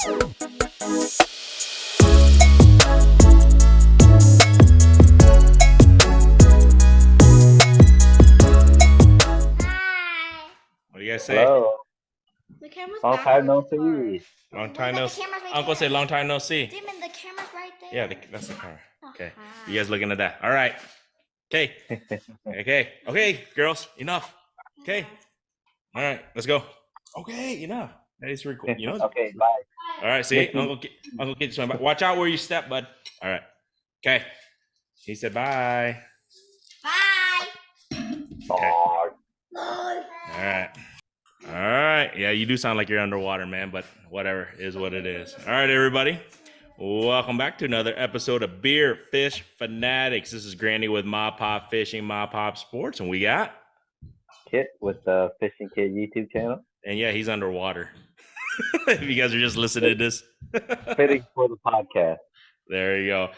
What do you guys say? Hello. The camera's Long back time no really far. see. Long time no The see. camera's right Uncle there. say long time no see. Damon, the camera's right there. Yeah, that's the camera. Okay. hi. You guys looking at that? All right. Okay. Okay, girls, enough. Okay. All right, let's go. Okay, enough. That is record. You know. Okay, bye. All right. See, Mickey. Uncle Kid, watch out where you step, bud. All right. Okay. He said bye. Bye. Okay. Bye. Bye. All right. All right. Yeah, you do sound like you're underwater, man, but whatever is what it is. All right, everybody. Welcome back to another episode of Beer Fish Fanatics. This is Granny with Ma Pop Fishing, Ma Pop Sports, and we got Kit with the Fishing Kid YouTube channel. And yeah, he's underwater. If you guys are just listening to this. Fitting for the podcast. There you go.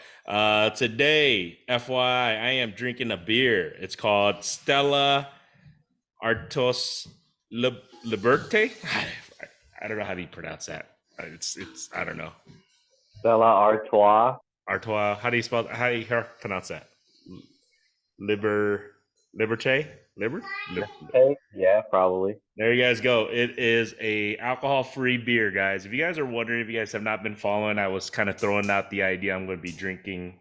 Today, FYI, I am drinking a beer. It's called Stella Artois Liberte. I don't know how do you pronounce that. It's I don't know. Stella Artois. Artois. How do you pronounce that? Liberté? Liber? Okay. Yeah, probably. There you guys go. It is a alcohol-free beer, guys. If you guys are wondering, if you guys have not been following, I was kind of throwing out the idea I'm going to be drinking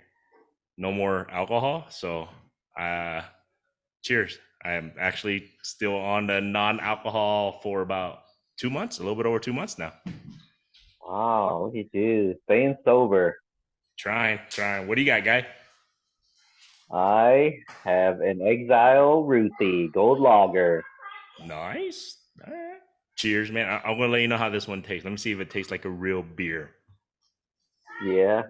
no more alcohol. So, cheers. I am actually still on the non-alcohol for about 2 months, a little bit over 2 months now. Wow, look at you. Staying sober. Trying. What do you got, guy? I have an Exile Ruthie Gold Lager. Nice. All right. Cheers, man. I'm going to let you know how this one tastes. Let me see if it tastes like a real beer. Yeah.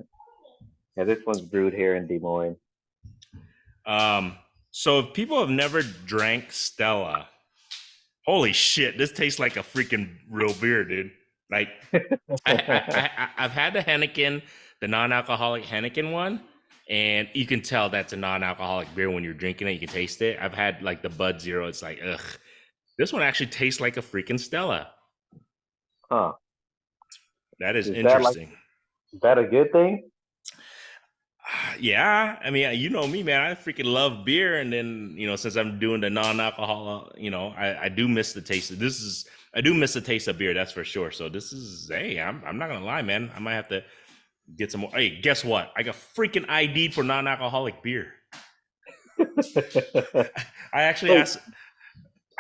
Yeah, this one's brewed here in Des Moines. So if people have never drank Stella, holy shit, this tastes like a freaking real beer, dude. Like, I've had the Heineken, the non-alcoholic Heineken one, and you can tell that's a non-alcoholic beer when you're drinking it. You can taste it. I've had like the Bud Zero. It's like, ugh. This one actually tastes like a freaking Stella. Huh. That is interesting. Is that a good thing? Yeah. I mean, you know me, man. I freaking love beer. And then, since I'm doing the non-alcohol, I do miss the taste of I do miss the taste of beer. That's for sure. So this is, hey, I'm not going to lie, man. I might have to get some more. Hey, guess what? I got freaking ID'd for non-alcoholic beer. I actually asked.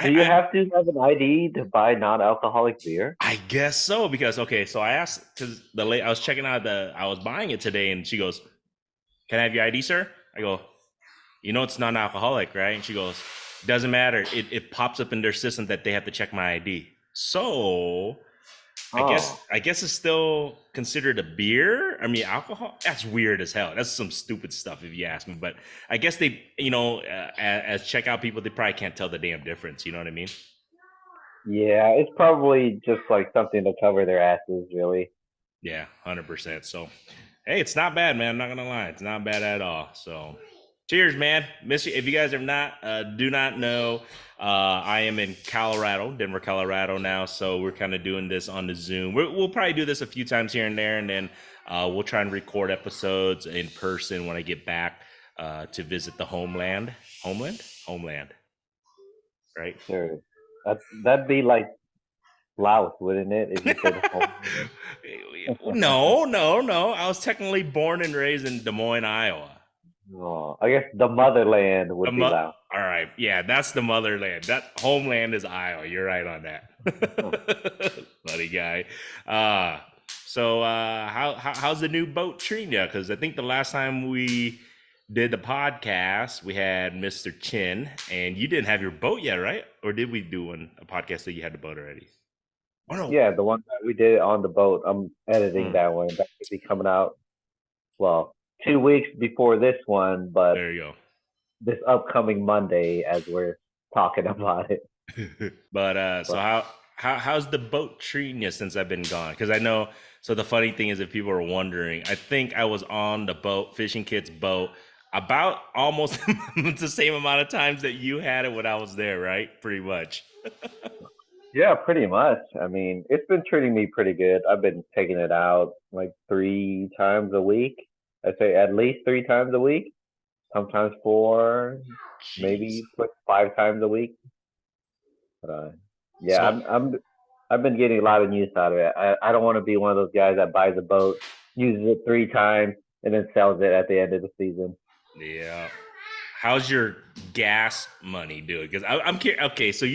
Do you have to have an ID to buy non-alcoholic beer? I guess so, because so I asked, because I was checking out I was buying it today, and she goes, "Can I have your ID, sir?" I go, "It's non-alcoholic, right?" And she goes, "Doesn't matter. It pops up in their system that they have to check my ID." So I guess it's still considered a beer. I mean, alcohol. That's weird as hell. That's some stupid stuff if you ask me. But I guess they, as checkout people, they probably can't tell the damn difference. You know what I mean? Yeah, it's probably just like something to cover their asses, really. Yeah, 100%. So, hey, it's not bad, man. I'm not gonna lie, it's not bad at all. So, cheers, man. Miss you. If you guys do not know, I am in Denver, Colorado now. So we're kind of doing this on the Zoom. We'll probably do this a few times here and there, and then we'll try and record episodes in person when I get back to visit the homeland. Homeland. Right? Sure. That'd be like Laos, wouldn't it? If you said home. No. I was technically born and raised in Des Moines, Iowa. Oh, I guess the motherland would be Laos. All right. Yeah, that's the motherland. That homeland is Iowa. You're right on that. Buddy guy. So how's the new boat treating you? Because I think the last time we did the podcast, we had Mr. Chin, and you didn't have your boat yet, right? Or did we do a podcast that you had the boat already? Oh, no. Yeah, the one that we did on the boat. I'm editing that one. That should be coming out, 2 weeks before this one, but there you go. This upcoming Monday as we're talking about it. But so how's the boat treating you since I've been gone? Because I know. So the funny thing is, if people are wondering, I think I was on the boat, Fishing Kid's boat, about almost the same amount of times that you had it when I was there, right? Pretty much. Yeah, pretty much. I mean, it's been treating me pretty good. I've been taking it out like 3 times a week. I'd say at least 3 times a week. Sometimes four, Jeez. maybe 5 times a week. But yeah, So I've been getting a lot of use out of it. I don't want to be one of those guys that buys a boat, uses it 3 times, and then sells it at the end of the season. yeah. How's your gas money doing? Because I'm curious. Okay, so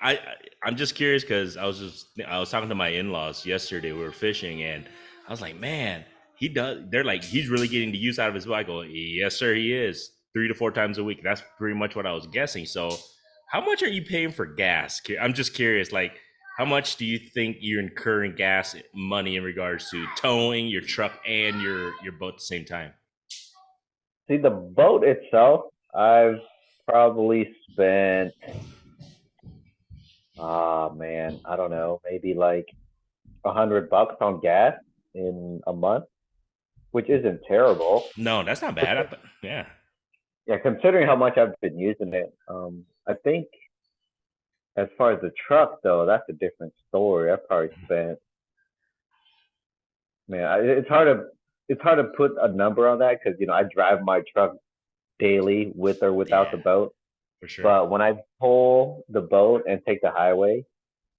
I'm just curious because I was talking to my in-laws yesterday. We were fishing, and I was like, man, he does. They're like, he's really getting the use out of his boat. I go, yes, sir, he is 3 to 4 times a week. That's pretty much what I was guessing. So, how much are you paying for gas? I'm just curious. Like, how much do you think you're incurring gas money in regards to towing your truck and your boat at the same time? See, the boat itself, I've probably spent, ah man, I don't know, maybe like $100 on gas in a month, which isn't terrible. No, that's not bad. Yeah. Yeah, considering how much I've been using it. I think as far as the truck though, that's a different story. I probably spent, man, it's hard to put a number on that because I drive my truck daily with or without the Yeah, boat. for sure. But when I pull the boat and take the highway,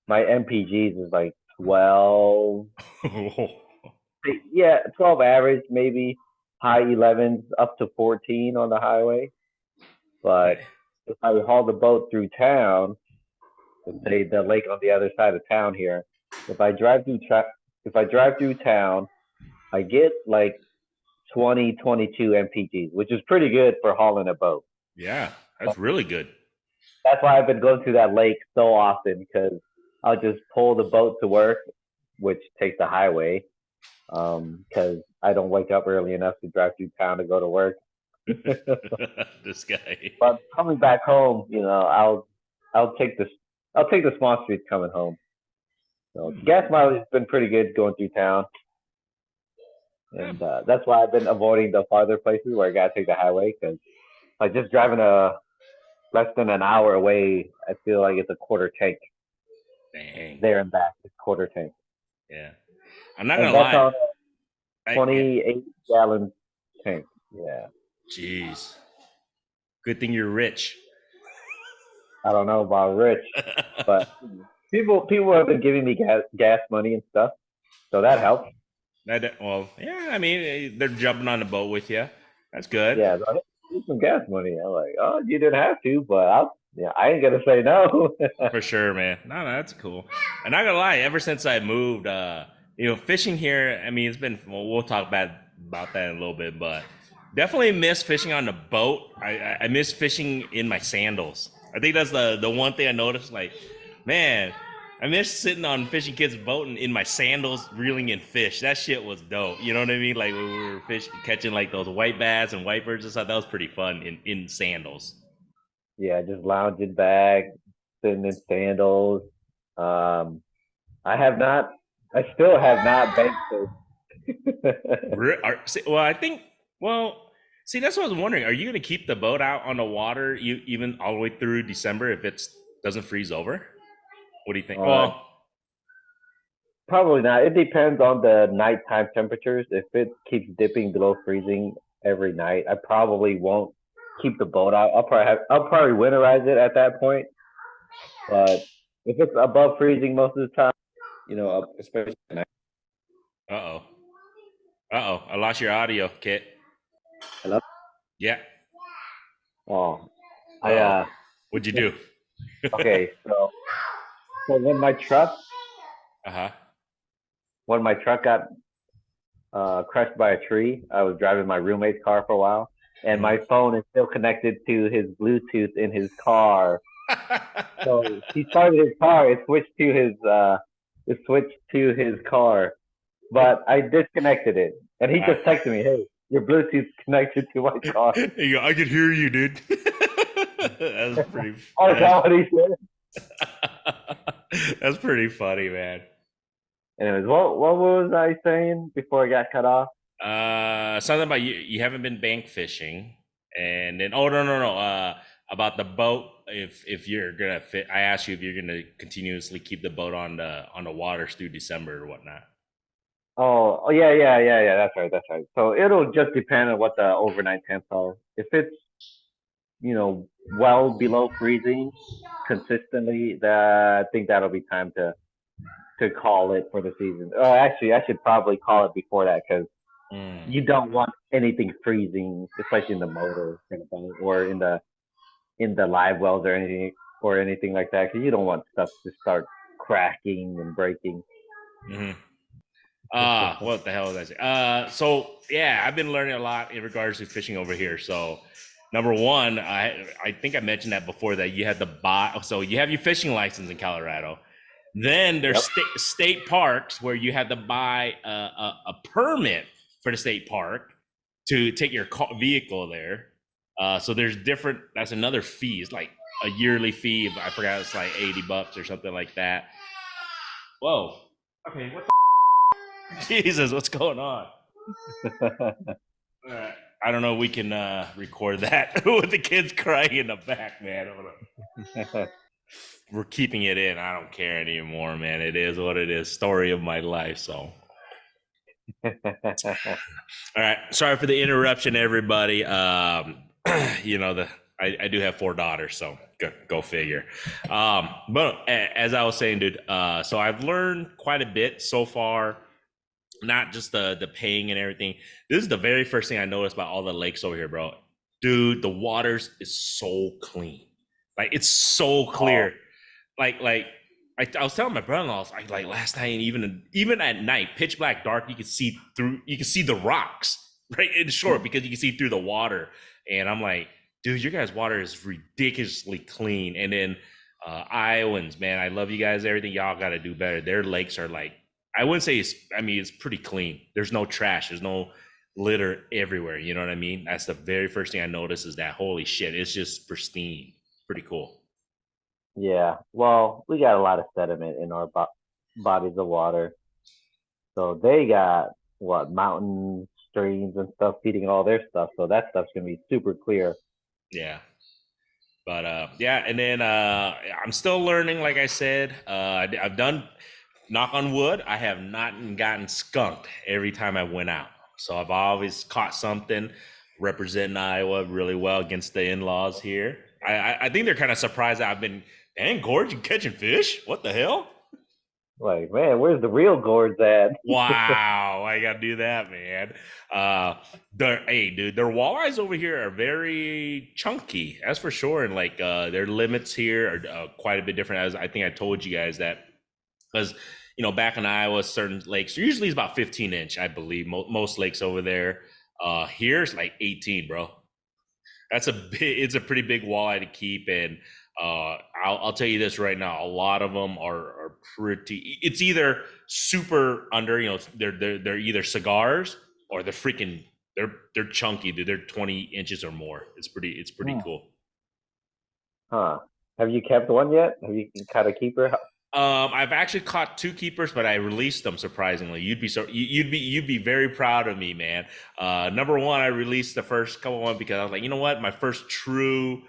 my MPGs is like 12. Yeah, 12 average, maybe high 11s up to 14 on the highway. But if I haul the boat through town, let's say the lake on the other side of town here, if I drive through if I drive through town, I get like 20, 22 MPGs, which is pretty good for hauling a boat. Yeah, that's really good. That's why I've been going to that lake so often because I'll just pull the boat to work, which takes the highway, because I don't wake up early enough to drive through town to go to work. This guy. But coming back home, I'll take this I'll take the small streets coming home. So gas mileage has been pretty good going through town, and that's why I've been avoiding the farther places where I gotta take the highway because like just driving less than an hour away, I feel like it's a quarter tank Dang. there and back. It's quarter tank, Yeah. I'm not and gonna that's lie. on a 28-gallon tank. Yeah, Jeez. Good thing you're rich. I don't know about rich, but people have been giving me gas money and stuff, so that helps. Well, yeah. I mean, they're jumping on the boat with you. That's good. Yeah, so here's some gas money. I'm like, oh, you didn't have to, but I ain't gonna say no. For sure, man. No, that's cool. And not gonna lie, ever since I moved, fishing here. I mean, it's been. Well, we'll talk about that in a little bit, but definitely miss fishing on the boat. I miss fishing in my sandals. I think that's the one thing I noticed. Like, man, I miss sitting on fishing kids' boat and in my sandals reeling in fish. That shit was dope. You know what I mean? Like when we were catching like those white bass and white birds and stuff. That was pretty fun in sandals. Yeah, just lounging back, sitting in sandals. Um, I have not. I still have not banked it. Well, I think. Well, see, that's what I was wondering. Are you going to keep the boat out on the water even all the way through December if it doesn't freeze over? What do you think? uh, Well, Probably not. It depends on the nighttime temperatures. If it keeps dipping below freezing every night, I probably won't keep the boat out. I'll probably winterize it at that point. But if it's above freezing most of the time, especially at night. uh oh, I lost your audio, Kit. Hello? Yeah. Oh, I Oh, what'd you do? okay. So Uh huh. when my truck got crushed by a tree, I was driving my roommate's car for a while, and my phone is still connected to his Bluetooth in his car. So he started his car. It switched to his car, but I disconnected it, and he just texted me, "Hey, your Bluetooth's connected to my car." You go, I could hear you, dude. That's pretty. Oh, is that what he said? That's pretty funny, man. Anyways, what was I saying before I got cut off? Something about you. You haven't been bank fishing, and then oh no. about the boat. If you're gonna fit, I asked you if you're gonna continuously keep the boat on the waters through December or whatnot. Oh, yeah. That's right. So it'll just depend on what the overnight temps are. If it's well below freezing consistently, that I think that'll be time to call it for the season. Actually, I should probably call it before that because Mm. you don't want anything freezing, especially in the motor kind of thing, or in the live wells or anything like that. Because you don't want stuff to start cracking and breaking. Hmm. What the hell was I say? So yeah, I've been learning a lot in regards to fishing over here. So number one, I think I mentioned that before that you had to buy. So you have your fishing license in Colorado. Then there's Yep. state parks where you have to buy a permit for the state park to take your vehicle there. So there's different. That's another fee. It's like a yearly fee. I forgot. It's like $80 or something like that. Whoa. Okay. What the Jesus? What's going on? I don't know. We can record that with the kids crying in the back, man. We're keeping it in. I don't care anymore, man. It is what it is. Story of my life. So, all right. Sorry for the interruption, everybody. I do have 4 daughters, so go figure. But as I was saying, dude, so I've learned quite a bit so far. Not just the paying and everything. This is the very first thing I noticed about all the lakes over here, bro. Dude, the waters is so clean. Like it's so clear. I was telling my brother-in-law, like last night, and even at night, pitch black dark, you can see the rocks right in shore because you can see through the water. And I'm like, dude, your guys' water is ridiculously clean. And then Iowans, man, I love you guys. Everything y'all got to do better. Their lakes are like, I wouldn't say it's pretty clean. There's no trash. There's no litter everywhere. You know what I mean? That's the very first thing I noticed is that holy shit, it's just pristine. Pretty cool. Yeah. Well, we got a lot of sediment in our bodies of water. So they got what mountain streams and stuff feeding all their stuff. So that stuff's gonna be super clear. Yeah. But yeah, and then I'm still learning, like I said. I've done, knock on wood, I have not gotten skunked every time I went out. So I've always caught something, representing Iowa really well against the in-laws here. I think they're kind of surprised that I've been, dang, Gorge, you catching fish? What the hell? Like, man, where's the real gourds at? Wow, I gotta do that, man. Hey, dude, their walleyes over here are very chunky, that's for sure. And like their limits here are quite a bit different. As I think I told you guys that, because back in Iowa, certain lakes usually is about 15-inch, I believe. Most lakes over there. Here's like 18, bro. It's a pretty big walleye to keep. And I'll tell you this right now, a lot of them are pretty, it's either super under, they're either cigars or they're chunky, dude. They're 20 inches or more. It's pretty cool. Huh. Have you kept one yet? Have you caught a keeper? I've actually caught 2 keepers, but I released them surprisingly. You'd be very proud of me, man. Number one, I released the first couple one because I was like, you know what? My first true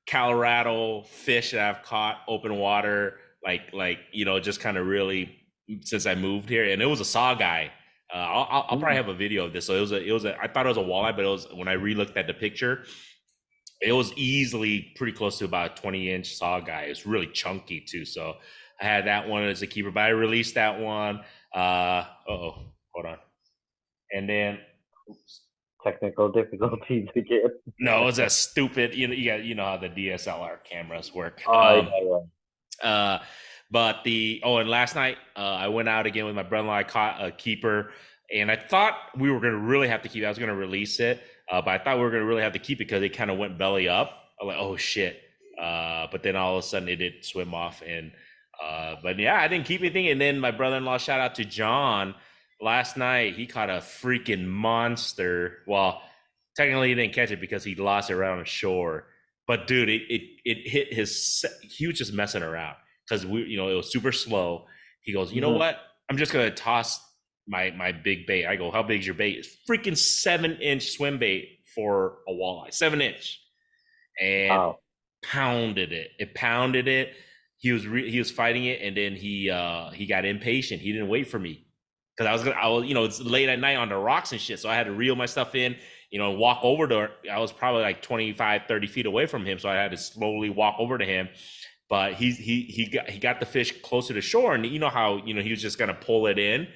Colorado fish that I've caught open water, just kind of really since I moved here, and it was a saw guy. I'll probably have a video of this. So it was a I thought it was a walleye, but it was, when I relooked at the picture, it was easily pretty close to about a 20-inch saw guy. It's really chunky too. So I had that one as a keeper, but I released that one. Hold on. And then, oops. Technical difficulties again. No, it was a stupid, you know how the DSLR cameras work. Yeah. But and last night I went out again with my brother-in-law. I caught a keeper, and I thought we were going to really have to keep it. I was going to release it, but I thought we were going to really have to keep it because it kind of went belly up. I'm like, oh shit. But then all of a sudden it did swim off. And but yeah, I didn't keep anything. And then my brother-in-law, shout out to John, last night he caught a freaking monster. Well, technically he didn't catch it because he lost it around the shore. But dude, it hit he was just messing around because it was super slow. He goes, you know what? I'm just gonna toss my big bait. I go, how big's your bait? It's freaking 7-inch swim bait for a walleye, 7-inch. And pounded it. It pounded it. He was fighting it, and then he got impatient. He didn't wait for me because I was it's late at night on the rocks and shit, so I had to reel my stuff in, walk over to. I was probably like 25, 30 feet away from him, so I had to slowly walk over to him. But he got the fish closer to shore, and you know how he was just gonna pull it in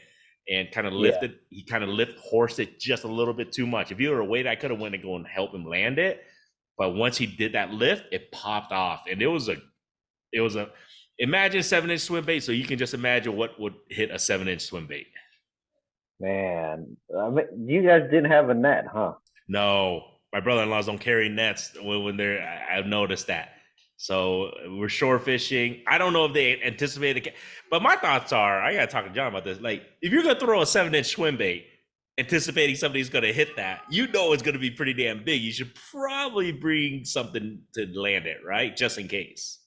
and kind of lift it. He kind of horsed it just a little bit too much. If he were to wait, I could have went and go and help him land it. But once he did that lift, it popped off, and it was a imagine 7-inch swim bait. So you can just imagine what would hit a 7-inch swim bait. Man, I mean, you guys didn't have a net, huh? No, my brother-in-laws don't carry nets when they're. I've noticed that. So we're shore fishing. I don't know if they anticipated, but my thoughts are, I gotta talk to John about this. Like, if you're gonna throw a 7-inch swim bait, anticipating somebody's gonna hit that, it's gonna be pretty damn big. You should probably bring something to land it, right? Just in case.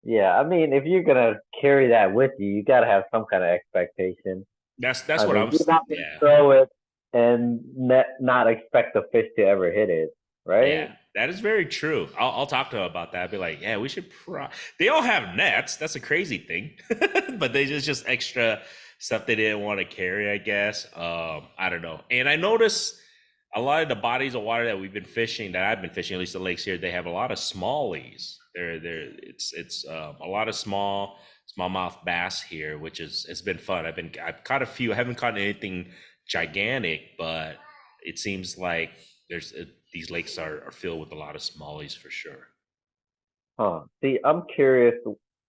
Yeah, I mean, if you're gonna carry that with you, you gotta have some kind of expectation. That's what I'm. You're not gonna throw it and not expect the fish to ever hit it, right? Yeah, that is very true. I'll talk to them about that. I'll be like, yeah, we should. They all have nets. That's a crazy thing, but they just extra stuff they didn't want to carry, I guess. I don't know. And I noticed a lot of the bodies of water that we've been fishing, that I've been fishing, at least the lakes here, they have a lot of smallies. It's a lot of smallmouth bass here, which it's been fun. I've caught a few. I haven't caught anything gigantic, but it seems like these lakes are filled with a lot of smallies for sure. Huh. See, I'm curious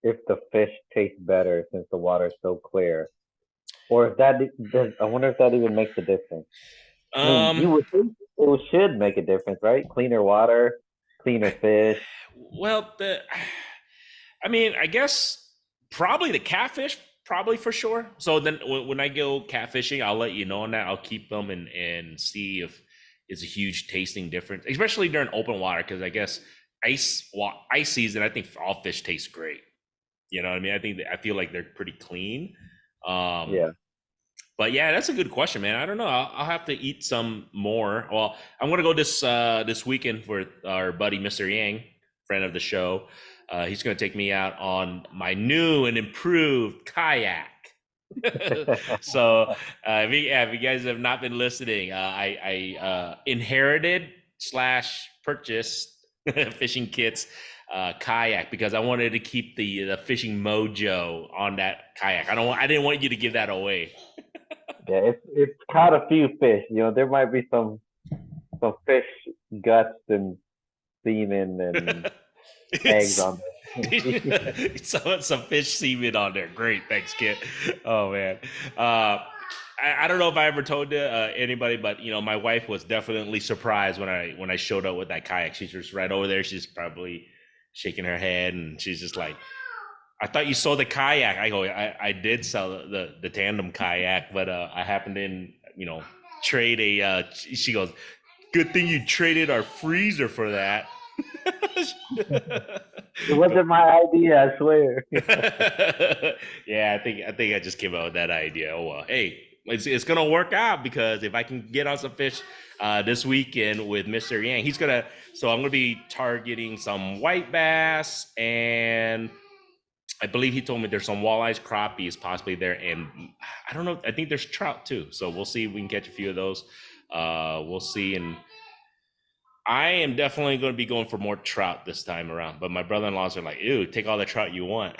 if the fish taste better since the water is so clear, or if I wonder if that even makes a difference. I mean, you would think it should make a difference, right? Cleaner water, cleaner fish. Well, I guess probably the catfish, probably for sure. So then when I go catfishing, I'll let you know on that. I'll keep them and see if it's a huge tasting difference, especially during open water, because I guess ice season, I think all fish taste great. You know what I mean? I feel like they're pretty clean. Yeah. But yeah, that's a good question, man. I don't know. I'll have to eat some more. Well, I'm gonna go this weekend for our buddy Mr. Yang, friend of the show. He's gonna take me out on my new and improved kayak. So if you guys have not been listening, I inherited / purchased fishing kits kayak because I wanted to keep the fishing mojo on that kayak. I didn't want you to give that away. Yeah, it's caught a few fish. There might be some fish guts and semen and eggs on there. some fish semen on there. Great, thanks, Kit. Oh man, I don't know if I ever told anybody, but my wife was definitely surprised when I showed up with that kayak. She's just right over there. She's probably shaking her head, and she's just like, I thought you sold the kayak. I go, I did sell the tandem kayak, but I happened to trade a. She goes, good thing you traded our freezer for that. It wasn't my idea, I swear. Yeah, I think I just came out with that idea. Oh well, hey, it's gonna work out because if I can get on some fish this weekend with Mr. Yang, so I'm gonna be targeting some white bass, and I believe he told me there's some walleyes, crappies possibly there, and I don't know. I think there's trout too. So we'll see if we can catch a few of those. We'll see. And I am definitely going to be going for more trout this time around. But my brother-in-laws are like, ew, take all the trout you want.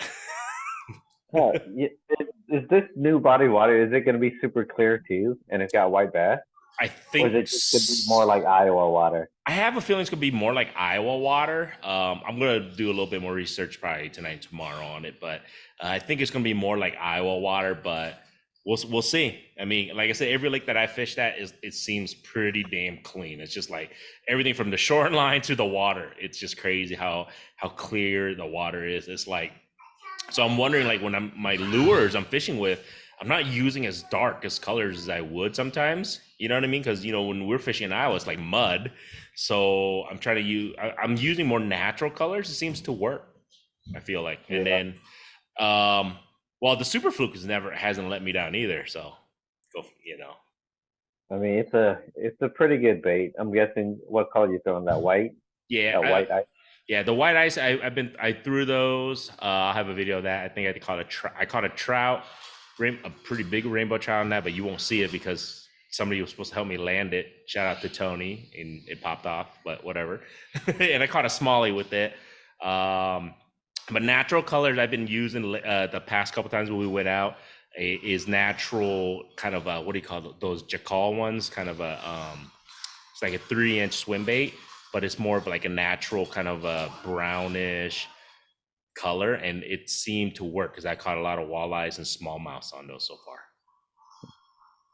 Is this new body water, is it going to be super clear too? And it's got white bass? I think or is it just going to be more like Iowa water? I have a feeling it's going to be more like Iowa water. I'm going to do a little bit more research probably tonight and tomorrow on it. But I think it's going to be more like Iowa water. But we'll see. I mean, like I said, every lake that I fished at it seems pretty damn clean. It's just like everything from the shoreline to the water. It's just crazy how clear the water is. It's like, so I'm wondering, like, when my lures I'm fishing with, I'm not using as dark as colors as I would sometimes. You know what I mean? Because when we're fishing in Iowa, it's like mud. So I'm trying to I'm using more natural colors. It seems to work, I feel like. And then well, the super fluke hasn't let me down either. So I mean, it's a pretty good bait. I'm guessing, what color you throwing? That white? Yeah, that white ice? Yeah, the white ice. I threw those. I have a video of that. I think I caught a trout, a pretty big rainbow trout on that, but you won't see it because somebody was supposed to help me land it. Shout out to Tony, and it popped off, but whatever. And I caught a smallie with it. But natural colors I've been using the past couple times when we went out is natural kind of what do you call those jackal ones? Kind of it's like a 3-inch swim bait, but it's more of like a natural kind of a brownish color, and it seemed to work because I caught a lot of walleyes and smallmouths on those so far.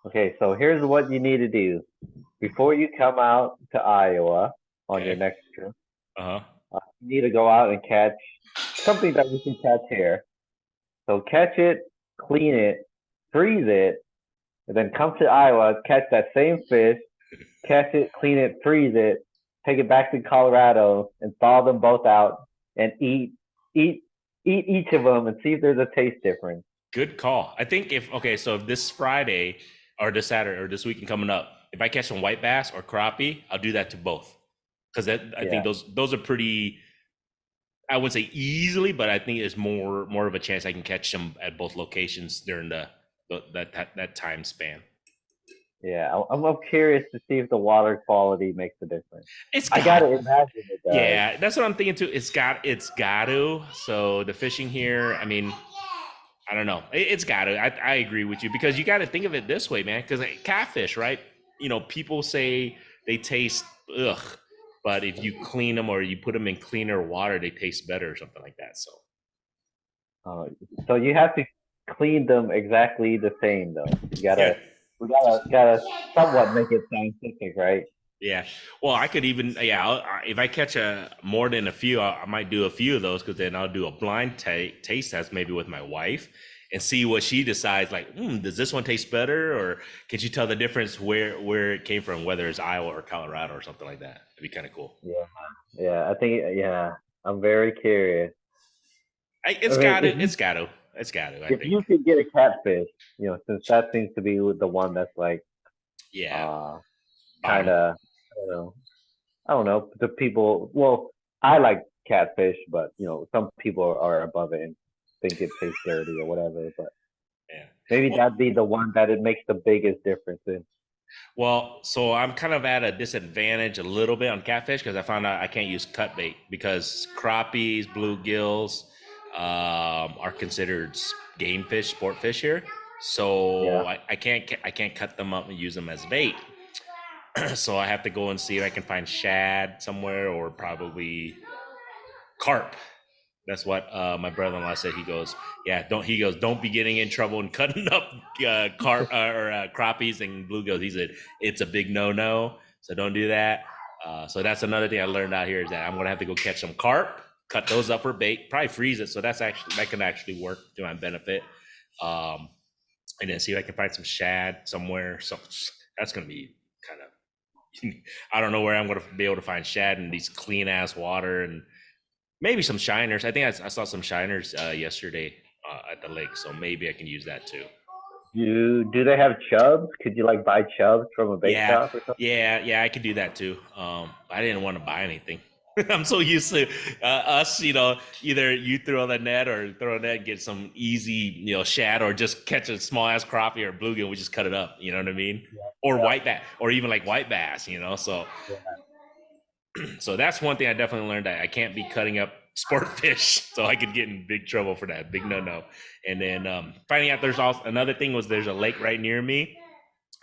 Okay, so here's what you need to do before you come out to Iowa on your Okay. next trip. Uh-huh. You need to go out and catch something that you can catch here. So catch it, clean it, freeze it, and then come to Iowa, catch that same fish, catch it, clean it, freeze it, take it back to Colorado, and thaw them both out, and eat each of them, and see if there's a taste difference. Good call. I think so if this Friday or this Saturday or this weekend coming up, if I catch some white bass or crappie, I'll do that to both. Because I think those are pretty, I wouldn't say easily, but I think it's more of a chance I can catch them at both locations during that time span. Yeah, I'm curious to see if the water quality makes a difference. I gotta imagine it does. Yeah, that's what I'm thinking too. It's got to. So the fishing here, I mean, I don't know. It's got to. I agree with you because you got to think of it this way, man. Because catfish, right? People say they taste ugh, but if you clean them or you put them in cleaner water, they taste better or something like that. So. So you have to clean them exactly the same, though. We gotta somewhat make it scientific, right? Yeah. Well, I could even if I catch more than a few, I might do a few of those because then I'll do a blind taste test maybe with my wife and see what she decides. Like, does this one taste better, or can you tell the difference where it came from, whether it's Iowa or Colorado or something like that? It'd be kind of cool. Yeah. I think I'm very curious. It's got to. If you could get a catfish, since that seems to be the one that's like, kind of, I don't know. The people, well, I like catfish, but some people are above it and think it tastes dirty or whatever. But maybe that'd be the one that it makes the biggest difference in. Well, so I'm kind of at a disadvantage a little bit on catfish because I found out I can't use cut bait because crappies, bluegills are considered game fish, sport fish here. So I can't cut them up and use them as bait. So I have to go and see if I can find shad somewhere or probably carp. That's what my brother-in-law said. He goes, don't be getting in trouble and cutting up carp or crappies and bluegills. He said it's a big no, so don't do that. So that's another thing I learned out here is that I'm gonna have to go catch some carp, cut those up for bait, probably freeze it. So that can actually work to my benefit. And then see if I can find some shad somewhere. So that's gonna be kind of. I don't know where I'm gonna be able to find shad in these clean ass water and. Maybe some shiners. I think I saw some shiners yesterday at the lake, so maybe I can use that too. Do they have chubs? Could you buy chubs from a bait shop or something? Yeah, I could do that too. I didn't want to buy anything. I'm so used to us, either you throw the net or throw a net and get some easy, shad or just catch a small ass crappie or bluegill. We just cut it up. You know what I mean? Or white bass, or even like white bass. So. Yeah. So that's one thing I definitely learned that I can't be cutting up sport fish, so I could get in big trouble for that. Big no. And then finding out there's also another thing was there's a lake right near me.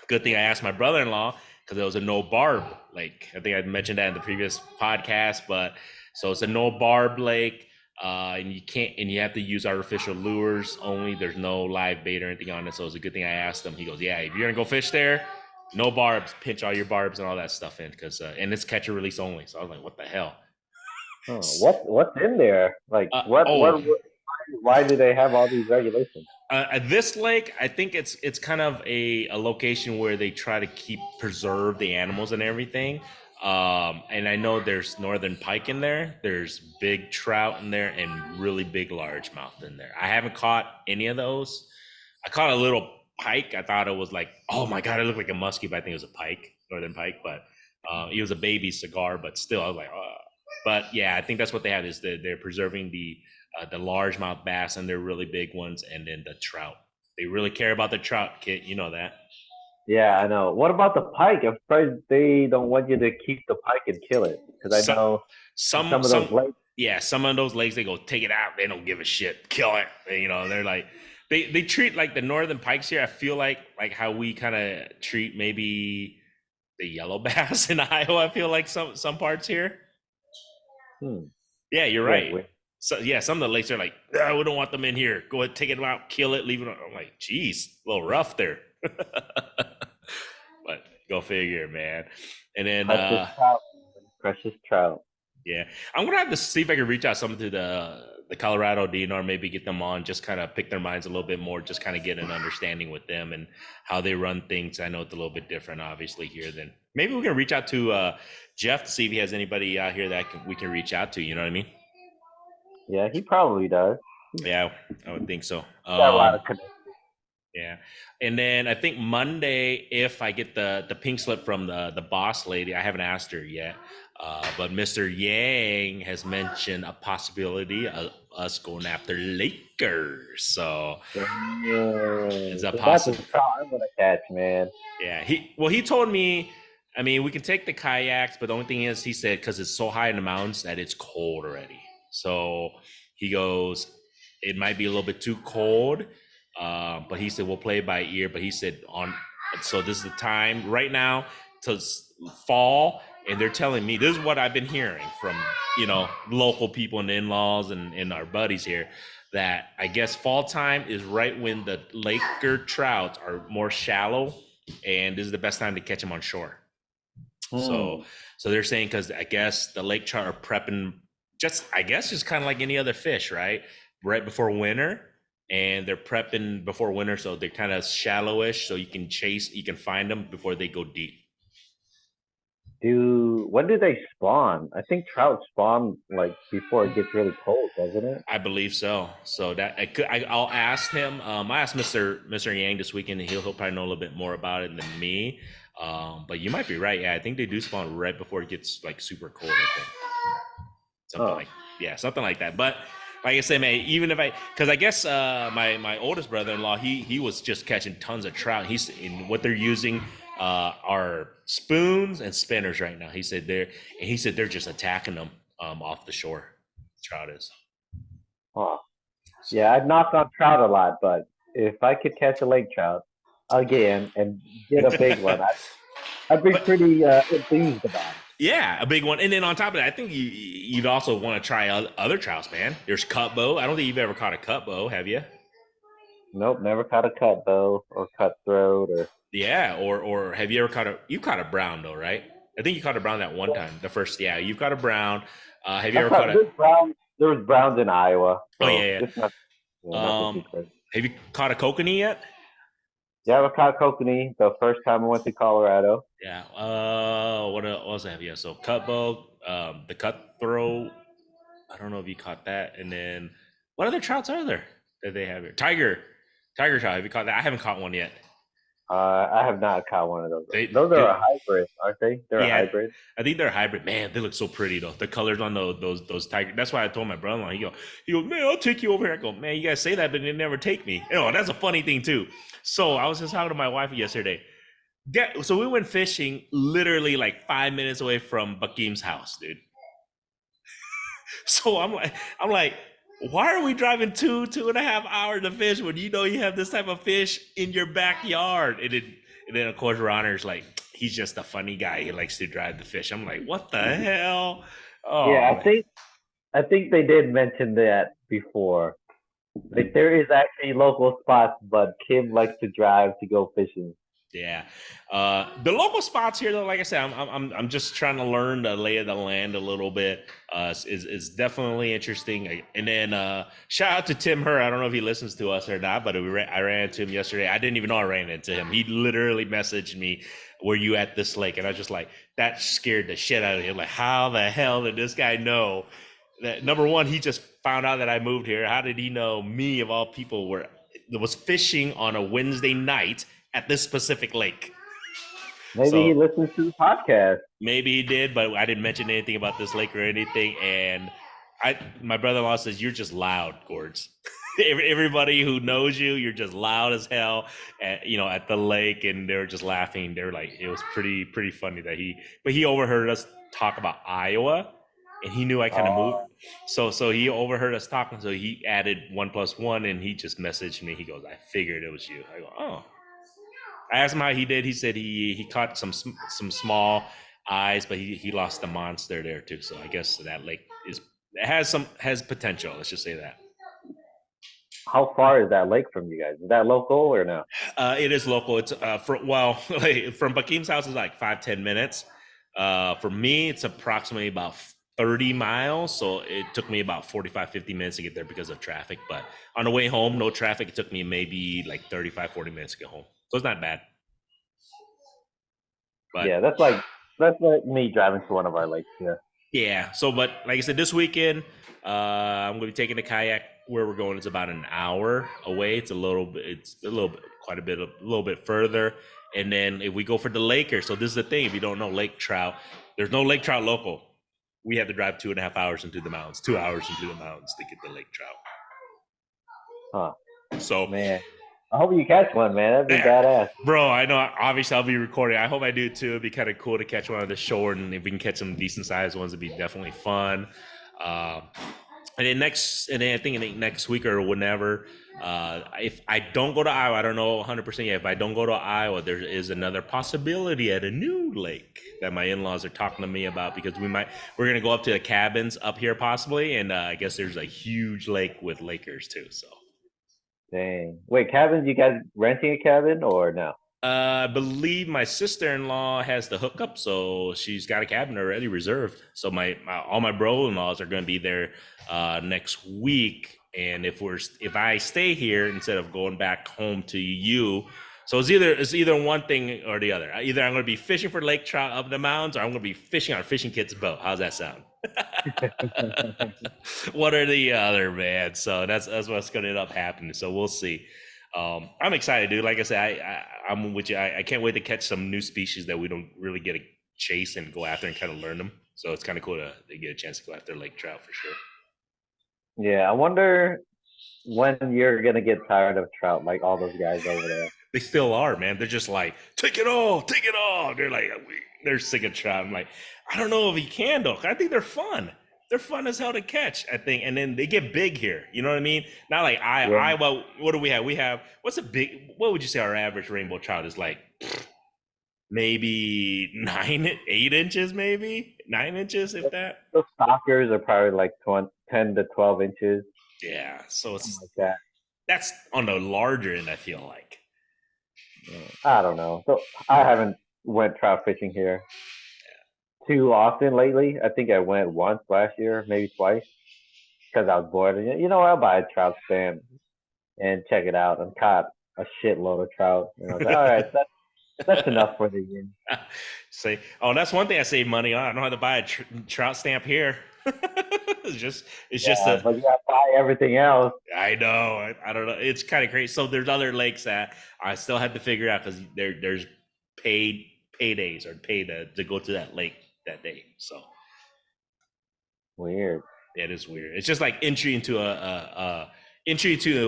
Good thing I asked my brother-in-law because there was a no barb lake. I think I mentioned that in the previous podcast, but so it's a no barb lake, and you have to use artificial lures only. There's no live bait or anything on it. So it's a good thing I asked him. He goes, yeah, if you're gonna go fish there. No barbs, pinch all your barbs and all that stuff in because and it's catch and release only. So I was like, what the hell? Oh, what's in there? Why do they have all these regulations? At this lake, I think it's kind of a location where they try to preserve the animals and everything. And I know there's northern pike in there. There's big trout in there and really big largemouth in there. I haven't caught any of those. I caught a little pike. I thought it was like, oh my god, it looked like a muskie, but I think it was a pike, northern pike. But it was a baby cigar, but still, I was like, But yeah, I think that's what they have is they're preserving the largemouth bass and they're really big ones, and then the trout. They really care about the trout, Kit. You know that. Yeah, I know. What about the pike? I'm surprised they don't want you to keep the pike and kill it because I Some know some some of those some lakes. yeah, some of those lakes they go take it out. They don't give a shit. Kill it. You know, they're like they treat like the northern pikes here. I feel like how we kind of treat maybe the yellow bass in Iowa. I feel like some parts here. Hmm. Yeah, you're Wait, right. wait. So yeah, some of the lakes are like, "Ah, we don't want them in here. Go ahead, take it out, kill it, leave it. I'm like, geez, a little rough there. But go figure, man. And then Precious trout. Precious trout. yeah, I'm gonna have to see if I can reach out some to the Colorado DNR, maybe get them on, just kind of pick their minds a little bit more, just kind of get an understanding with them and how they run things. I know it's a little bit different, obviously, here. Then maybe we can reach out to Jeff to see if he has anybody out here that we can reach out to. You know what I mean? Yeah, he probably does. Yeah, I would think so. Got a lot of connections. Yeah, and then I think Monday, if I get the pink slip from the boss lady, I haven't asked her yet, but Mr. Yang has mentioned a possibility of us going after Lakers. So it's a That's a possible. trout I'm gonna catch, man. Yeah, he told me. I mean, we can take the kayaks, but the only thing is, he said because it's so high in the mountains that it's cold already. So he goes, it might be a little bit too cold. But he said we'll play it by ear. But he said so this is the time right now to fall, and they're telling me this is what I've been hearing from local people and in-laws and our buddies here, that I guess fall time is right when the Laker trouts are more shallow, and this is the best time to catch them on shore. So they're saying because I guess the lake trout are prepping just kind of like any other fish, right before winter, and they're prepping before winter, so they're kind of shallowish, so you can find them before they go deep. When do they spawn? I think trout spawn like before it gets really cold, doesn't it? I believe so. So that I'll ask him. I asked Mr. Yang this weekend, and he'll probably know a little bit more about it than me. But you might be right. Yeah, I think they do spawn right before it gets like super cold. I think something like that. But like I said, man, even if because I guess my oldest brother-in-law, he was just catching tons of trout. He's in what they're using are spoons and spinners right now. He said they're just attacking them off the shore. Trout is. Oh, yeah, I'd knock on trout a lot, but if I could catch a lake trout again and get a big one, I'd be pretty enthused about it. Yeah, a big one. And then on top of that, I think you'd also want to try other trouts, man. There's cutbow. I don't think you've ever caught a cutbow, have you? Nope, never caught a cutbow or cutthroat or. Yeah, or have you ever you caught a brown though, right? I think you caught a brown that one time. The first, yeah, you caught a brown. Have you ever caught a brown? There was browns in Iowa. So yeah. Nothing too crazy. Have you caught a kokanee yet? Yeah, I caught kokanee the first time I went to Colorado. Yeah. What else have you? So cutbow, the cutthroat. I don't know if you caught that. And then what other trouts are there that they have here? Tiger trout. Have you caught that? I haven't caught one yet. I have not caught one of those. Those are a hybrid, aren't they? They're a hybrid. I think they're a hybrid. Man, they look so pretty though. The colors on those tiger. That's why I told my brother-in-law. He goes, man, I'll take you over here. I go, man, you guys say that, but they never take me. That's a funny thing too. So I was just talking to my wife yesterday. So we went fishing literally like 5 minutes away from Bakim's house, dude. So I'm like, why are we driving 2.5 hours to fish when you have this type of fish in your backyard? And then of course Ronner's like, he's just a funny guy. He likes to drive the fish. I'm like, what the hell? Oh, yeah, I think they did mention that before. Like there is actually local spots, but Kim likes to drive to go fishing. Yeah, the local spots here, though, like I said, I'm just trying to learn the lay of the land a little bit. Is definitely interesting. And then shout out to Tim Herr. I don't know if he listens to us or not, but I ran into him yesterday. I didn't even know I ran into him. He literally messaged me, "Were you at this lake?" And I was just like, that scared the shit out of me. Like, how the hell did this guy know that? Number one, he just found out that I moved here. How did he know me of all people was fishing on a Wednesday night at this specific lake? Maybe he listens to the podcast. Maybe he did, but I didn't mention anything about this lake or anything. And my brother-in-law says you're just loud, Gords. Everybody who knows you, you're just loud as hell at the lake, and they were just laughing. They were like, it was pretty funny that he overheard us talk about Iowa, and he knew I kind of moved. So he overheard us talking, so he added 1 + 1, and he just messaged me. He goes, I figured it was you. I go, oh. I asked him how he did. He said he caught some small eyes, but he lost the monster there too. So I guess that lake has potential. Let's just say that. How far is that lake from you guys? Is that local or no? It is local. It's from Bakim's house is like 5-10 minutes. For me, it's approximately about 30 miles. So it took me about 45-50 minutes to get there because of traffic. But on the way home, no traffic. It took me maybe like 35-40 minutes to get home. So it's not bad. But, yeah, that's like me driving to one of our lakes. Yeah. So, but like I said, this weekend, I'm going to be taking the kayak where we're going. It's about an hour away. It's a little bit further. And then if we go for the Lakers, so this is the thing. If you don't know lake trout, there's no lake trout local. We have to drive 2.5 hours into the mountains, 2 hours into the mountains to get the lake trout. Huh. So, man, I hope you catch one, man. That'd be badass. Bro, I know. Obviously, I'll be recording. I hope I do too. It'd be kind of cool to catch one on the shore, and if we can catch some decent sized ones, it'd be definitely fun. And then I think next week or whenever, if I don't go to Iowa, I don't know 100% yet. If I don't go to Iowa, there is another possibility at a new lake that my in-laws are talking to me about, because we're gonna go up to the cabins up here possibly, and I guess there's a huge lake with Lakers too. So. Dang. Wait, cabins? You guys renting a cabin or no? I believe my sister-in-law has the hookup, so she's got a cabin already reserved. So all my bro-in-laws are going to be there next week, and if I stay here instead of going back home to you, so it's either one thing or the other. Either I'm going to be fishing for lake trout up in the mountains, or I'm going to be fishing on a fishing kid's boat. How's that sound? One or the other, man. So that's what's going to end up happening. So we'll see. I'm excited, dude. Like I said, I'm with you. I can't wait to catch some new species that we don't really get to chase and go after and kind of learn them. So it's kind of cool to get a chance to go after lake trout for sure. Yeah, I wonder when you're gonna get tired of trout, like all those guys over there. They still are, man. They're just like, take it all. They're like, they're sick of trout. I'm like, I don't know if you can though. I think they're fun. They're fun as hell to catch, I think. And then they get big here. You know what I mean? Not like Iowa. What do we have? What would you say our average rainbow trout is like? Maybe 8 inches, maybe 9 inches, if that. Those stockers are probably like 10 to 12 inches. Yeah. So it's like that. That's on the larger end, I feel like. I don't know. So I haven't went trout fishing here too often lately. I think I went once last year, maybe twice, because I was bored. And I'll buy a trout stamp and check it out, and caught a shitload of trout. And I was like, all right, that's enough for the year. That's one thing I save money on. I don't have to buy a trout stamp here. But you gotta buy everything else. I know. I don't know. It's kind of crazy. So there's other lakes that I still have to figure out, because there's paydays or pay to go to that lake that day. So weird. It is weird. It's just like entry into a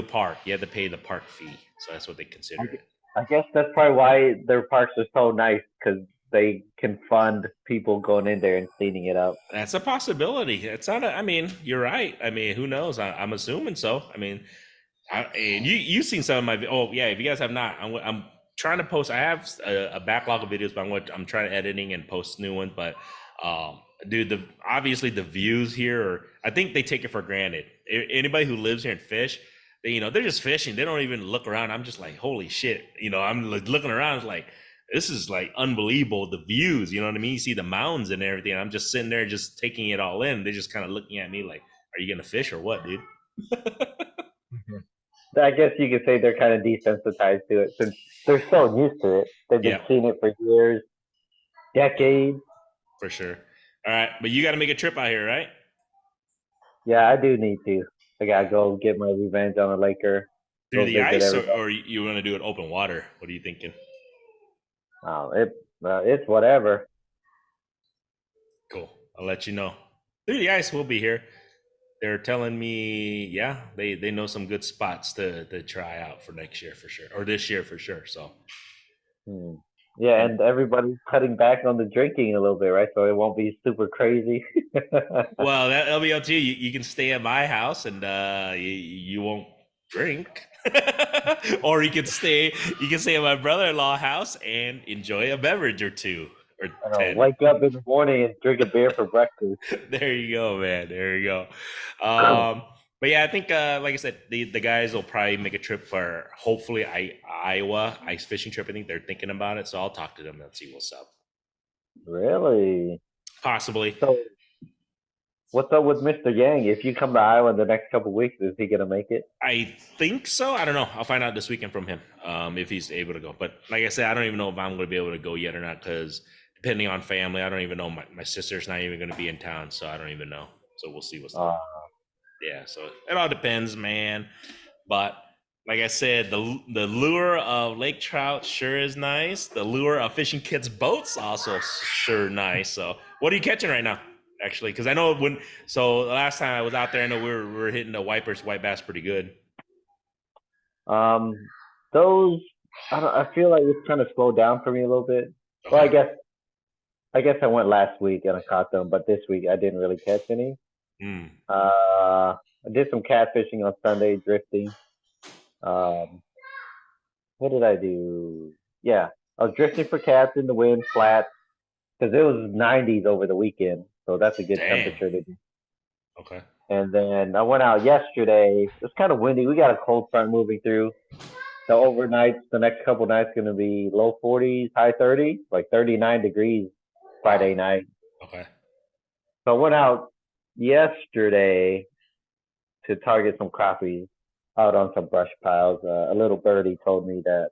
park. You have to pay the park fee. So that's what they consider it. I guess that's probably why their parks are so nice, because they can fund people going in there and cleaning it up. That's a possibility. It's not. You're right. Who knows? I'm assuming so. And you've seen some of my. Oh yeah. If you guys have not, I'm trying to post. I have a backlog of videos, but I'm trying to editing and post new ones. But dude, obviously the views here I think they take it for granted. Anybody who lives here and fish, they're just fishing. They don't even look around. I'm just like, holy shit. I'm looking around. It's like, this is like unbelievable. The views, you know what I mean? You see the mountains and everything. I'm just sitting there just taking it all in. They're just kind of looking at me like, are you going to fish or what, dude? I guess you could say they're kind of desensitized to it, since they're so used to it. They've been seeing it for years, decades. For sure. All right. But you got to make a trip out here, right? Yeah, I do need to. I got to go get my revenge on a Laker. Through the ice, or you want to do it open water? What are you thinking? It's whatever. Cool. I'll let you know. Through the ice will be here. They're telling me, yeah, they know some good spots to try out for next year for sure, or this year for sure. So, Hmm. Yeah, and and everybody's cutting back on the drinking a little bit, right? So it won't be super crazy. well, that'll be up to you. You can stay at my house and you won't drink, or you can stay at my brother-in-law house and enjoy a beverage or two or I know, 10. wake up in the morning and drink a beer for breakfast. There you go, man. There you go. Um, but yeah, I think, like I said, the guys will probably make a trip for hopefully Iowa ice fishing trip. I think they're thinking about it, so I'll talk to them and see what's up. Really? Possibly. So what's up with Mr. Yang? If you come to Iowa in the next couple weeks, is he gonna make it? I think so. I don't know. I'll find out this weekend from him if he's able to go. But like I said, I don't even know if I'm going to be able to go yet or not because depending on family, I don't even know. My sister's not even going to be in town, so I don't even know. So we'll see what's up. Uh, Yeah, so it all depends, man. But like I said, the lure of lake trout sure is nice. The lure of fishing kids' boats also sure nice. So what are you catching right now? Actually, because I know the last time I was out there, I know we were hitting the wipers, white bass pretty good. um, those I feel like it's kind of slowed down for me a little bit. Well, Okay. I guess I went last week and I caught them, but this week I didn't really catch any. Mm, I did some catfishing on Sunday, drifting. Um, what did I do? Yeah, I was drifting for cats in the wind, flat, because it was 90s over the weekend, so that's a good damn. temperature to do. Okay. And then I went out yesterday. It was kind of windy. We got a cold front moving through. The overnights, the next couple nights, going to be low 40s, high 30s, like 39 degrees Wow. Friday night. Okay. So I went out yesterday to target some crappies out on some brush piles. A little birdie told me that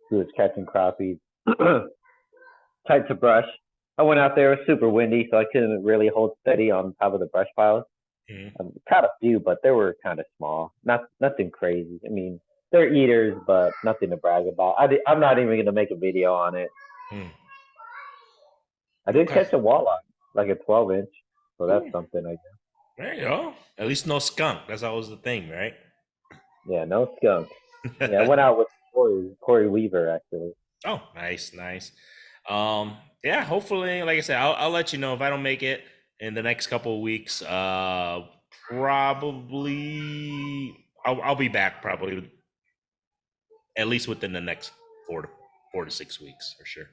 he was catching crappies tight to brush. I went out there, it was super windy, so I couldn't really hold steady on top of the brush piles. Mm, Caught a few, but they were kind of small. Nothing crazy. I mean, they're eaters, but nothing to brag about. I'm not even gonna make a video on it. mm. I did Okay. catch a walleye, like a 12 inch, so that's Ooh, something. I guess. there you go. At least no skunk. That's always the thing, right? Yeah, no skunk. Yeah, I went out with Corey Weaver actually. Oh, nice, nice. Yeah, hopefully, like I said, I'll let you know if I don't make it in the next couple of weeks. Probably I'll be back probably at least within the next 4 to 6 weeks for sure.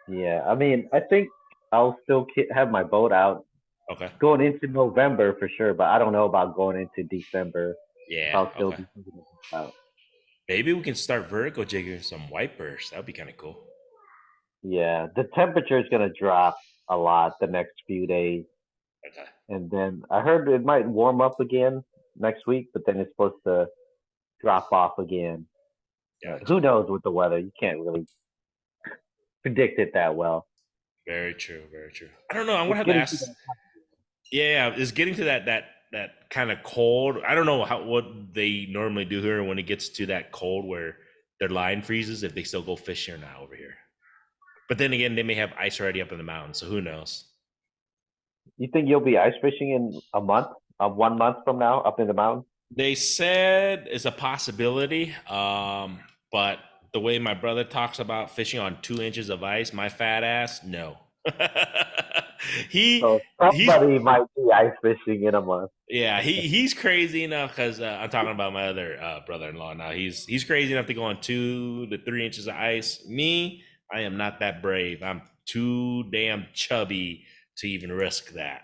Yeah, I mean, I think I'll still have my boat out Okay. going into November for sure, but I don't know about going into December. If Yeah. I'll still Okay. be thinking of this out. Maybe we can start vertical jigging some wipers. That'd be kind of cool. Yeah, the temperature is gonna drop a lot the next few days, Okay. and then I heard it might warm up again next week, but then it's supposed to drop off again. Gotcha. Who knows with the weather? You can't really predict it that well. Very true. Very true. I don't know. I'm gonna It's have to getting to ask. Yeah, it's getting to that kind of cold. I don't know what they normally do here when it gets to that cold where their line freezes if they still go fishing or not over here. But then again, they may have ice already up in the mountains, so who knows? You think you'll be ice fishing in a month, 1 month from now, up in the mountains? They said it's a possibility, but the way my brother talks about fishing on 2 inches of ice, my fat ass, no. he So he's somebody might be ice fishing in a month. Yeah, he's crazy enough because I'm talking about my other brother-in-law now. He's crazy enough to go on 2 to 3 inches of ice. Me, I am not that brave. I'm too damn chubby to even risk that.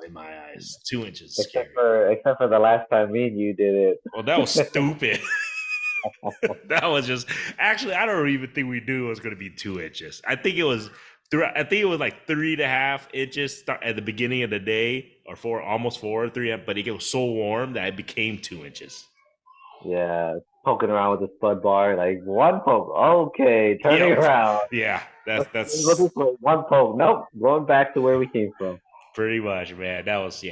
In my eyes, 2 inches is scary. Except for the last time me and you did Well, that was it. stupid. That was just actually. I don't even think we knew it was going to be 2 inches. I think it was. I think it was like 3.5 inches at the beginning of the day, or almost 4, 3. But it was so warm that it became 2 inches. Yeah, poking around with the spud bar, like one poke. Okay, turning Yep. around. Yeah, Let's go that's this way. One poke. Nope, going back to where we came from. pretty much, man. That was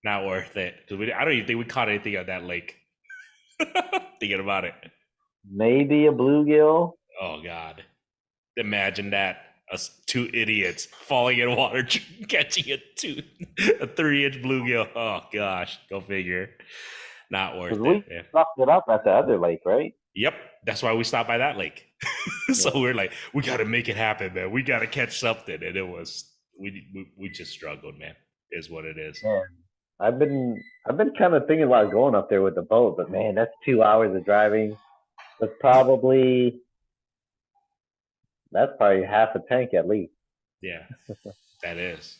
not worth it. Because I don't even think we caught anything on that lake. Thinking about it. Maybe a bluegill. Oh God. Imagine that. Us two idiots falling in water, catching a 3-inch bluegill. Oh gosh, go figure. Not Because worth it. we Yeah. sucked it up at the other lake, right? Yep, that's why we stopped by that lake. So Yeah. we're like, we got to make it happen, man. We got to catch something, and it was we just struggled, man. Is what it is. Man, I've been kind of thinking about going up there with the boat, but man, that's 2 hours of driving. That's probably half a tank at least. Yeah, that is.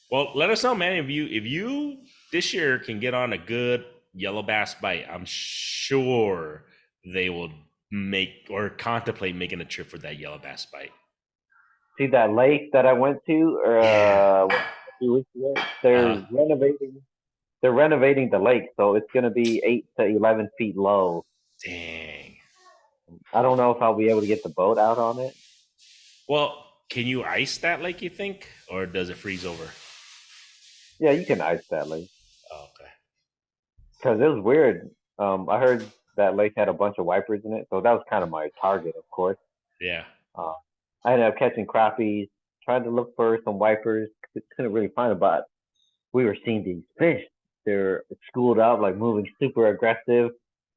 Well, let us know, man. If you this year can get on a good yellow bass bite, I'm sure they will make or contemplate making a trip for that yellow bass bite. See that lake that I went to Yeah. a few weeks ago? Uh huh. They're renovating the lake, so it's gonna be 8 to 11 feet low. Dang. I don't know if I'll be able to get the boat out on it. Well, can you ice that lake? You think, or does it freeze over? Yeah, you can ice that lake Oh, okay. because it was weird. I heard that lake had a bunch of wipers in it, so that was kind of my target, of course. Yeah. Uh, I ended up catching crappies, tried to look for some wipers, couldn't really find them, but we were seeing these fish. They're schooled up, like moving super aggressive.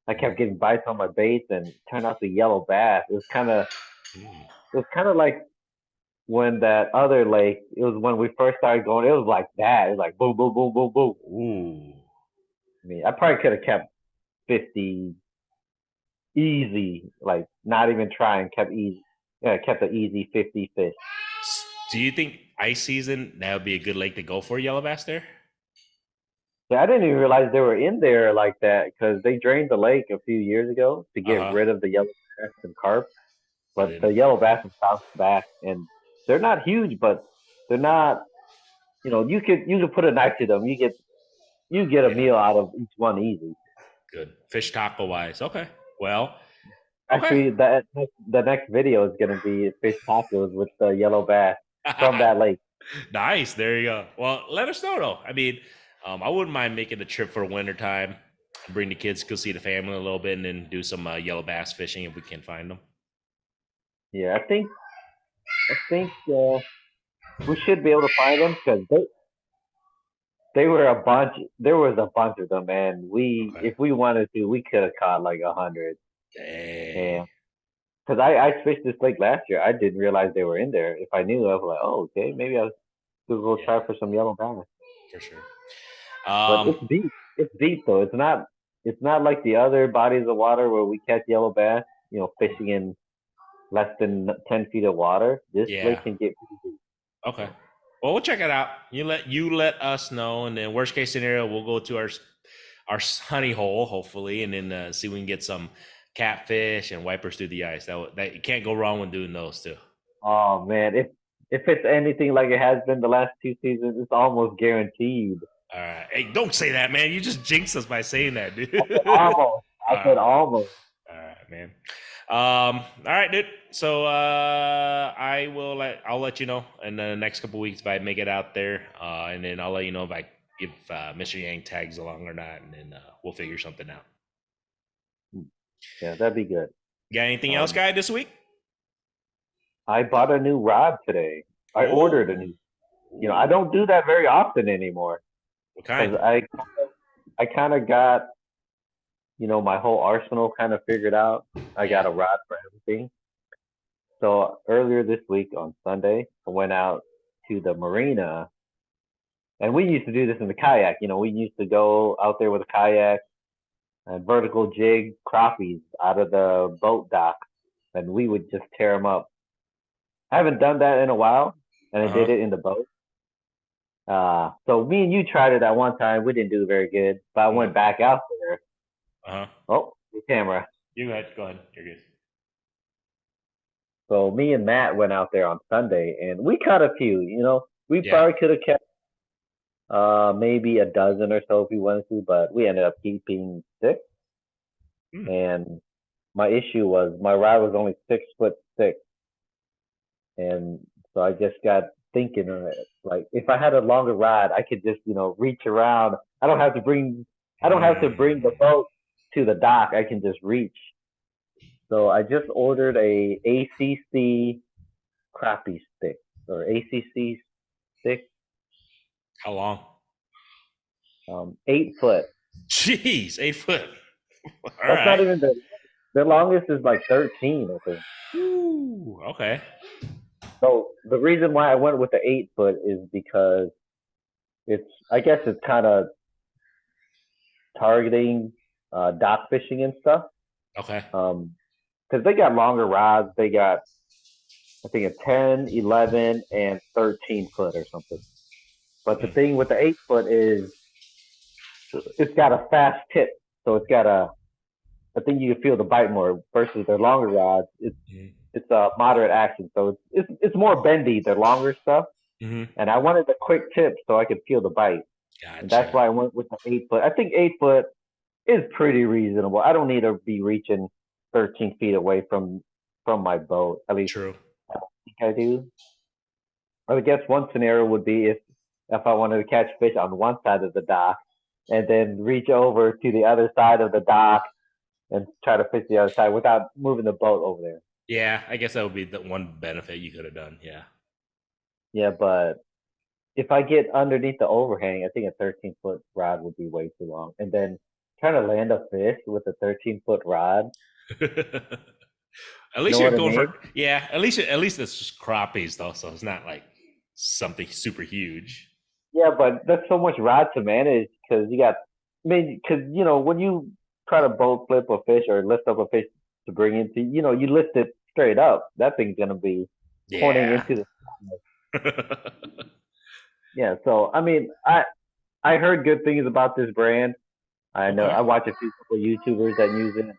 I kept getting bites on my baits, and it turned out to be yellow bass. Mm. It was kind of like when that other lake. It was when we first started going. It was like that. It was like boom, boom, boom, boom, boom. Ooh. I mean, I probably could have kept 50 easy, like not even trying, kept easy. Yeah, kept an easy 50 fish. Do you think ice season that would be a good lake to go for yellow bass there? Yeah, I didn't even realize they were in there like that because they drained the lake a few years ago to Uh get huh. rid of the yellow bass and carp. But But the then, yellow bass have bounced back, and they're not huge, but they're not. You could put a knife to them. You get a yeah, meal out of each one easy. good fish taco wise. Okay. Well. Okay. Actually, the next video is gonna be fish tacos with the yellow bass from that lake. Nice. There you go. Well, let us know though. I mean, I wouldn't mind making a trip for wintertime, bring the kids, go see the family a little bit, and then do some yellow bass fishing if we can find them. Yeah, I think we should be able to find them because they were a bunch. There was a bunch of them, and Okay. if we wanted to, we could have caught like 100. Dang. And because I fished this lake last year, I didn't realize they were in there. If I knew, I was like, oh, okay, maybe I should go Yeah, try for some yellow bass. for sure. But Um, it's deep. It's deep though. It's not like the other bodies of water where we catch yellow bass. Fishing in less than 10 feet of water. This yeah. lake can get pretty deep. Okay. Well, we'll check it out. You let us know, and then worst case scenario, we'll go to our honey hole, hopefully, and then see if we can get some catfish and wipers through the ice. That you can't go wrong when doing those too. Oh man, if it's anything like it has been the last 2 seasons, it's almost guaranteed. All right. Hey, don't say that, man. You just jinxed us by saying that, dude. I said almost. I All said right. almost. All right, man. All right, dude. So I'll let you know in the next couple weeks if I make it out there, and then I'll let you know if Mr. Yang tags along or not, and then we'll figure something out. Yeah, that'd be good. Got anything else, Um, guy, this week? I bought a new rod today. I ordered a Oh, new. I don't do that very often anymore what kind? because I kind of got my whole arsenal kind of figured out. I got Yeah. a rod for everything. So earlier this week on Sunday, I went out to the marina, and we used to do this in the kayak. We used to go out there with a kayak and vertical jig crappies out of the boat dock, and we would just tear them up. I haven't done that in a while, and I Uh huh. did it in the boat. So me and you tried it at one time. We didn't do very good, but I went back out there. Uh huh. Oh, the camera. You go ahead. Go ahead. You're good. So me and Matt went out there on Sunday, and we caught a few. We Yeah. probably could have kept maybe a dozen or so if we wanted to, but we ended up keeping six. Hmm. And my issue was my rod was only 6'6", and so I just got thinking, like if I had a longer rod, I could just reach around. I don't have to bring the Hmm. boat to the dock. I can just reach. So I just ordered a ACC crappie stick or ACC stick. How long? 8 foot. Jeez, 8 foot. All That's not right. even the longest is like 13, I think. Ooh, okay. So the reason why I went with the 8 foot is because I guess it's kind of targeting dock fishing and stuff. Okay. Because they got longer rods. They got, I think, a 10, 11, and 13 foot or something. But the thing with the 8 foot is it's got a fast tip. So it's got I think you can feel the bite more versus their longer rods. It's a moderate action. So it's more bendy, their longer stuff. Mm-hmm. And I wanted the quick tip so I could feel the bite. Gotcha. And that's why I went with the 8 foot. I think 8 foot is pretty reasonable. I don't need to be reaching 13 feet away from my boat. At least True. I don't think I do. I guess one scenario would be if I wanted to catch fish on one side of the dock and then reach over to the other side of the dock and try to fish the other side without moving the boat over there. Yeah, I guess that would be the one benefit you could have done. Yeah. Yeah, but if I get underneath the overhang, I think a 13-foot rod would be way too long. And then trying to land a fish with a 13-foot rod. At least you're going for at least it's just crappies though, so it's not like something super huge. Yeah, but that's so much rod to manage because because when you try to boat flip a fish or lift up a fish to bring into, you lift it straight up. That thing's gonna be pointing into the. Yeah, so I mean, I heard good things about this brand. I know I watch a few couple YouTubers that use it,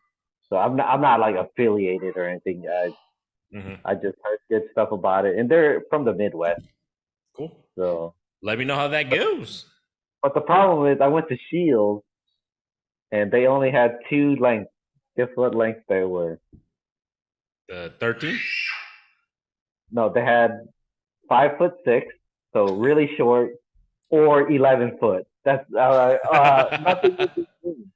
so I'm not like affiliated or anything. I just heard good stuff about it, and they're from the Midwest. Cool. So let me know how that goes. But the problem is, I went to Shields, and they only had 2 lengths. Guess what length they were? The 13. No, they had 5'6", so really short, or 11 foot. That's nothing in between.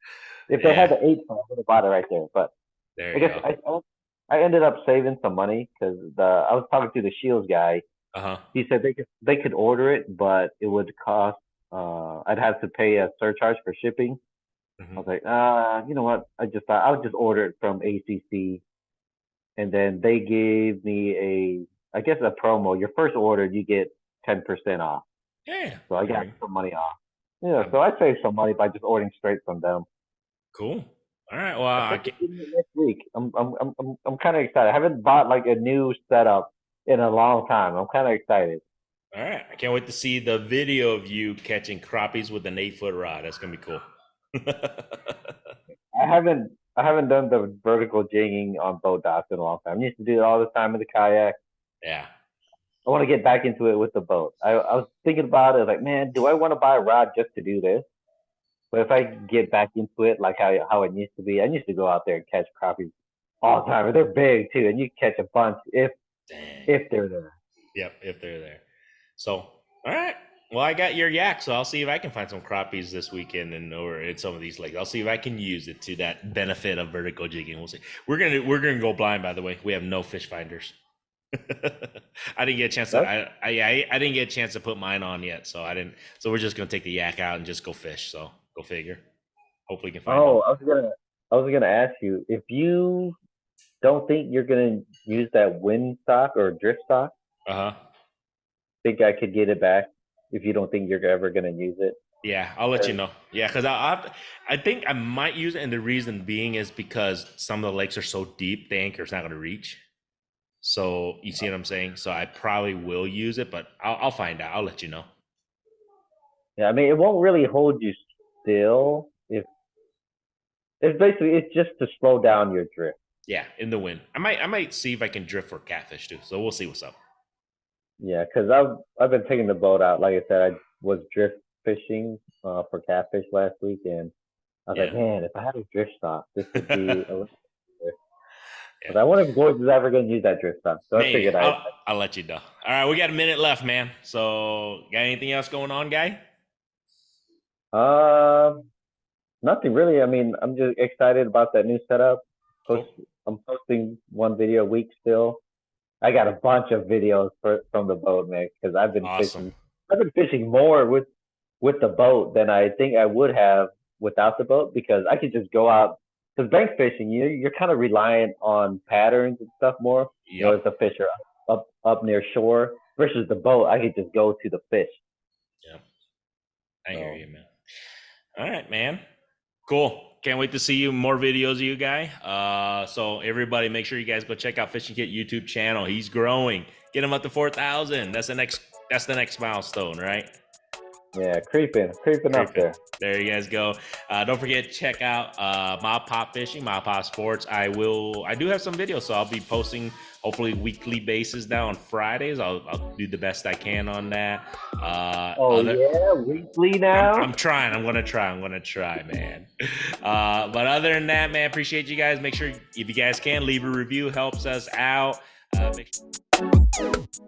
If they had the 8 foot, I would have bought it right there. But there I guess I ended up saving some money because I was talking to the Shields guy. He said they could order it, but it would cost. I'd have to pay a surcharge for shipping. I was like, you know what? I just thought I would just order it from ACC, and then they gave me I guess a promo. Your first order, you get 10% off. Yeah. So I got some money off. Yeah, so I saved some money by just ordering straight from them. Cool. All right. Well, next week. I'm kind of excited. I haven't bought like a new setup in a long time. I'm kind of excited. All right. I can't wait to see the video of you catching crappies with an 8-foot rod. That's gonna be cool. I haven't done the vertical jigging on boat docks in a long time. I used to do it all the time in the kayak. Yeah. I want to get back into it with the boat. I was thinking about it, like, man, do I want to buy a rod just to do this? But if I get back into it, like how it used to be, I used to go out there and catch crappies all the time. And they're big too, and you catch a bunch if they're there. Yep, if they're there. So, all right. Well, I got your yak, so I'll see if I can find some crappies this weekend or in some of these lakes. I'll see if I can use it to that benefit of vertical jigging. We'll see. We're gonna go blind, by the way. We have no fish finders. I didn't get a chance to. I didn't get a chance to put mine on yet, so I didn't. So we're just gonna take the yak out and just go fish. So go figure. Hopefully, we can find. I was gonna ask you if you don't think you're gonna use that wind stock or drift stock. Think I could get it back if you don't think you're ever gonna use it. Yeah, I'll let you know. Yeah, because I think I might use it, and the reason being is because some of the lakes are so deep, the anchor's not gonna reach. So you see what I'm saying? So I probably will use it, but I'll find out. I'll let you know. Yeah, I mean, it won't really hold you still. It's just to slow down your drift. Yeah, in the wind. I might see if I can drift for catfish too. So we'll see what's up. Yeah, because I've been taking the boat out. Like I said, I was drift fishing for catfish last week, and I was like, man, if I had a drift stock, this would be a little. But I wonder if Gord's is ever going to use that drift stock. So I figured I'll let you know. All right, we got a minute left, man. So got anything else going on, guy? Nothing really. I mean, I'm just excited about that new setup. Cool. I'm posting one video a week still. I got a bunch of videos from the boat, man, because I've been Awesome. fishing. I've been fishing more with the boat than I think I would have without the boat because I could just go out. Because bank fishing, you're kind of reliant on patterns and stuff more. You know, Yep. if the fish are up near shore versus the boat, I could just go to the fish. Yep. I hear So, you, man. All right, man. Cool. Can't wait to see you more videos of you guy. So everybody, make sure you guys go check out Fishing Kit YouTube channel. He's growing. Get him up to 4,000. That's the next milestone, right? yeah, creeping up there. There you guys go. Don't forget to check out Mob Pop Fishing, Mob Pop Sports. I do have some videos, so I'll be posting hopefully weekly basis now on Fridays. I'll do the best I can on that. Yeah, weekly now. I'm trying. I'm gonna try, man. But other than that, man, appreciate you guys. Make sure if you guys can leave a review, helps us out. Make sure